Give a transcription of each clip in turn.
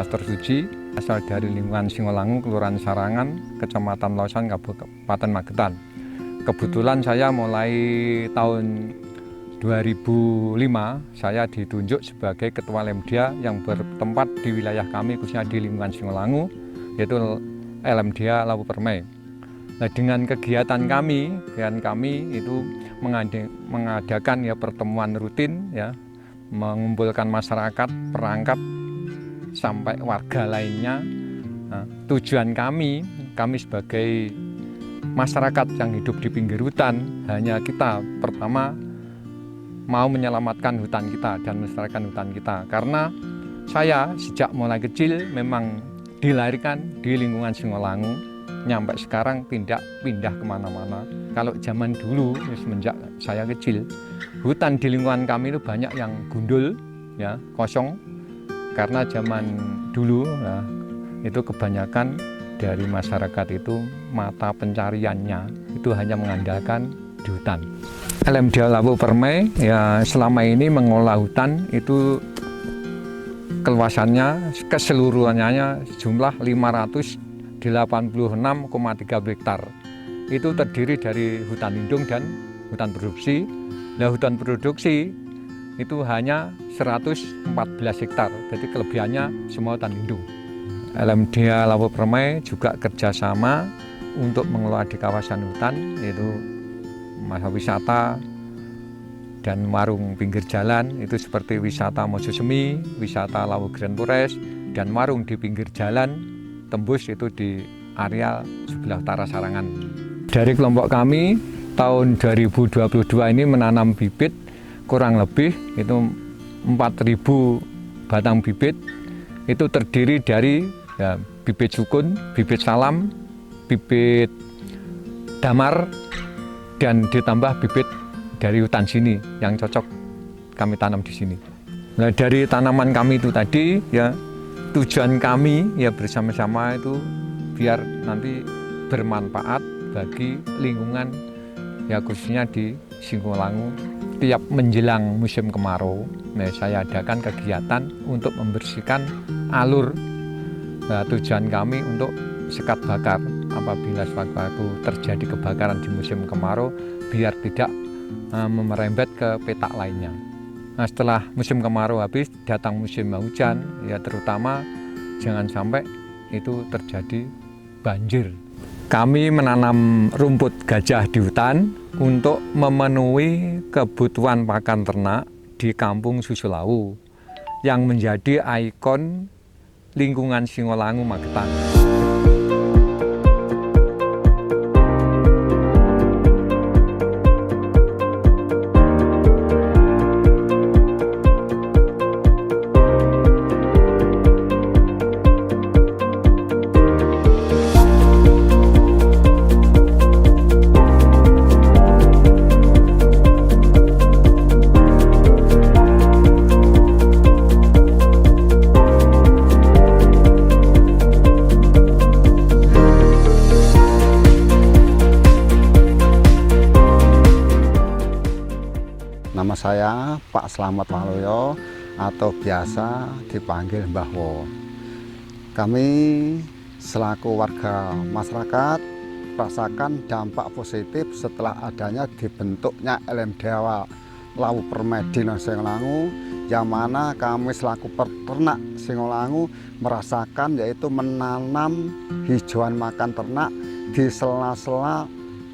Desa Tersuci, asal dari lingkungan Singolangu, Kelurahan Sarangan, Kecamatan Lausan, Kabupaten Magetan. Kebetulan saya mulai tahun 2005 saya ditunjuk sebagai Ketua LMDH yang bertempat di wilayah kami, khususnya di lingkungan Singolangu, yaitu LMDH Lawu Permai. Nah, dengan kegiatan kami itu mengadakan pertemuan rutin, mengumpulkan masyarakat, perangkat sampai warga lainnya. Nah, tujuan kami sebagai masyarakat yang hidup di pinggir hutan, hanya kita pertama mau menyelamatkan hutan kita dan melestarikan hutan kita. Karena saya sejak mulai kecil memang dilahirkan di lingkungan Singolangu, nyampe sekarang pindah kemana-mana. Kalau zaman dulu, semenjak saya kecil, hutan di lingkungan kami itu banyak yang gundul, kosong. Karena zaman dulu, itu kebanyakan dari masyarakat itu mata pencariannya itu hanya mengandalkan di hutan. LMDH Lawu Permai selama ini mengolah hutan itu keluasannya keseluruhannya jumlah 586,3 hektar. Itu terdiri dari hutan lindung dan hutan produksi. Nah, hutan produksi itu hanya 114 hektar, jadi kelebihannya semua hutan lindung. LMDH Lawu Permai juga kerjasama untuk mengelola di kawasan hutan, yaitu masa wisata dan warung pinggir jalan, itu seperti wisata Mojosemi, wisata Lawu Grand Forest, dan warung di pinggir jalan tembus itu di areal sebelah utara Sarangan. Dari kelompok kami tahun 2022 ini menanam bibit kurang lebih itu 4.000 batang bibit. Itu terdiri dari bibit sukun, bibit salam, bibit damar, dan ditambah bibit dari hutan sini yang cocok kami tanam di sini. Nah, dari tanaman kami itu tadi tujuan kami bersama-sama itu biar nanti bermanfaat bagi lingkungan khususnya di Singolangu. Tiap menjelang musim kemarau, saya adakan kegiatan untuk membersihkan alur. Nah, tujuan kami untuk sekat bakar apabila sewaktu terjadi kebakaran di musim kemarau biar tidak merembet ke petak lainnya. Nah, setelah musim kemarau habis datang musim hujan, terutama jangan sampai itu terjadi banjir. Kami menanam rumput gajah di hutan untuk memenuhi kebutuhan pakan ternak di Kampung Susulawu yang menjadi ikon lingkungan Singolangu Magetan. Nama saya Pak Slamet Waluyo atau biasa dipanggil Mbah Wo. Kami selaku warga masyarakat merasakan dampak positif setelah adanya dibentuknya LMDH Lawu Permai di Singolangu, yang mana kami selaku peternak Singolangu merasakan yaitu menanam hijauan makan ternak di sela-sela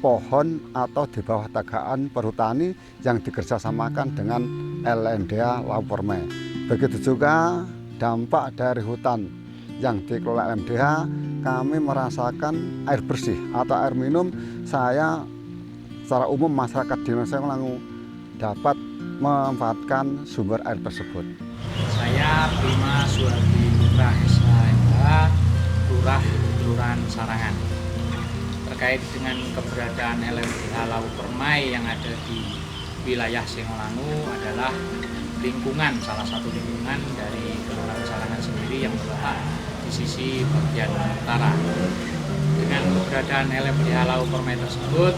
pohon atau di bawah tagaan perhutani yang dikerjasamakan dengan LMDH Lawu Permai. Begitu juga dampak dari hutan yang dikelola LMDH, kami merasakan air bersih atau air minum. Saya secara umum masyarakat di Singolangu dapat memanfaatkan sumber air tersebut. Saya Bima Suhardi Putra SHMH, Lurah Kelurahan Sarangan. Terkait dengan keberadaan LMDH Lawu Permai yang ada di wilayah Singolangu adalah lingkungan, salah satu lingkungan dari Kelurahan Sarangan sendiri yang terletak di sisi bagian utara. Dengan keberadaan LMDH Lawu Permai tersebut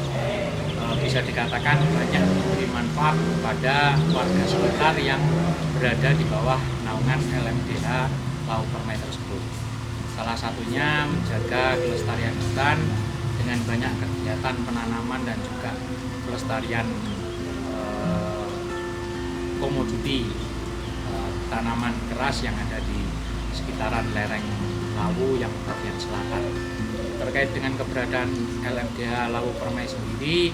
bisa dikatakan banyak memberi manfaat kepada warga sekitar yang berada di bawah naungan LMDH Lawu Permai tersebut. Salah satunya menjaga kelestarian hutan dengan banyak kegiatan penanaman dan juga pelestarian komoditi tanaman keras yang ada di sekitaran lereng Lawu yang bagian selatan. Terkait dengan keberadaan LMDH Lawu Permai sendiri,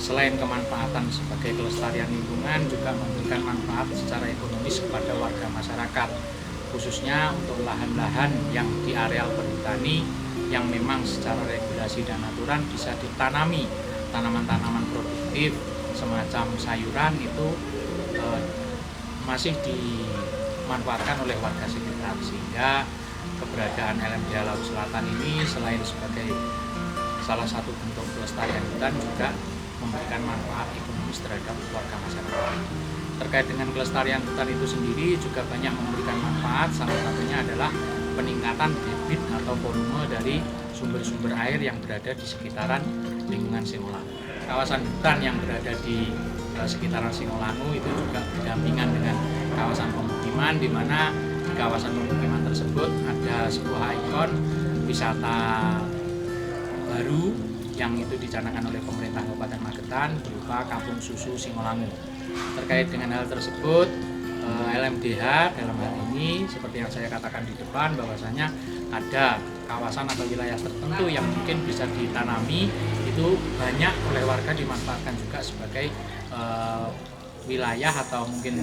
selain kemanfaatan sebagai kelestarian lingkungan, juga memberikan manfaat secara ekonomis kepada warga masyarakat, khususnya untuk lahan-lahan yang di areal perhutani yang memang secara regulasi dan aturan bisa ditanami tanaman-tanaman produktif semacam sayuran itu masih dimanfaatkan oleh warga sekitar, sehingga keberadaan LMDH Lawu Selatan ini selain sebagai salah satu bentuk pelestarian hutan juga memberikan manfaat ekonomis terhadap warga masyarakat. Terkait dengan kelestarian hutan itu sendiri juga banyak memberikan manfaat, salah satunya adalah peningkatan debit atau volume dari sumber-sumber air yang berada di sekitaran lingkungan Singolangu. Kawasan hutan yang berada di sekitaran Singolangu itu juga berdampingan dengan kawasan pemukiman, di mana di kawasan pemukiman tersebut ada sebuah ikon wisata baru yang itu dicanangkan oleh pemerintah Kabupaten Magetan berupa Kampung Susu Singolangu. Terkait dengan hal tersebut, LMDH dalam hal ini seperti yang saya katakan di depan, bahwasanya ada kawasan atau wilayah tertentu yang mungkin bisa ditanami, itu banyak oleh warga dimanfaatkan juga sebagai wilayah atau mungkin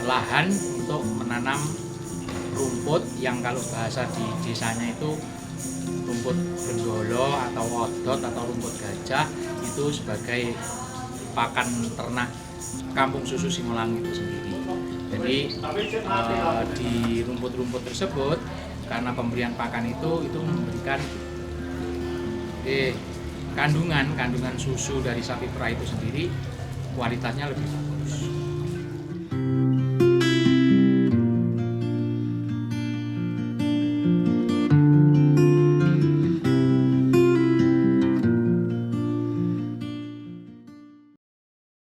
lahan untuk menanam rumput yang kalau bahasa di desanya itu rumput bendolo atau odot atau rumput gajah, itu sebagai pakan ternak Kampung Susu Singolangu itu sendiri. Jadi di rumput-rumput tersebut, karena pemberian pakan itu memberikan kandungan susu dari sapi perah itu sendiri kualitasnya lebih bagus.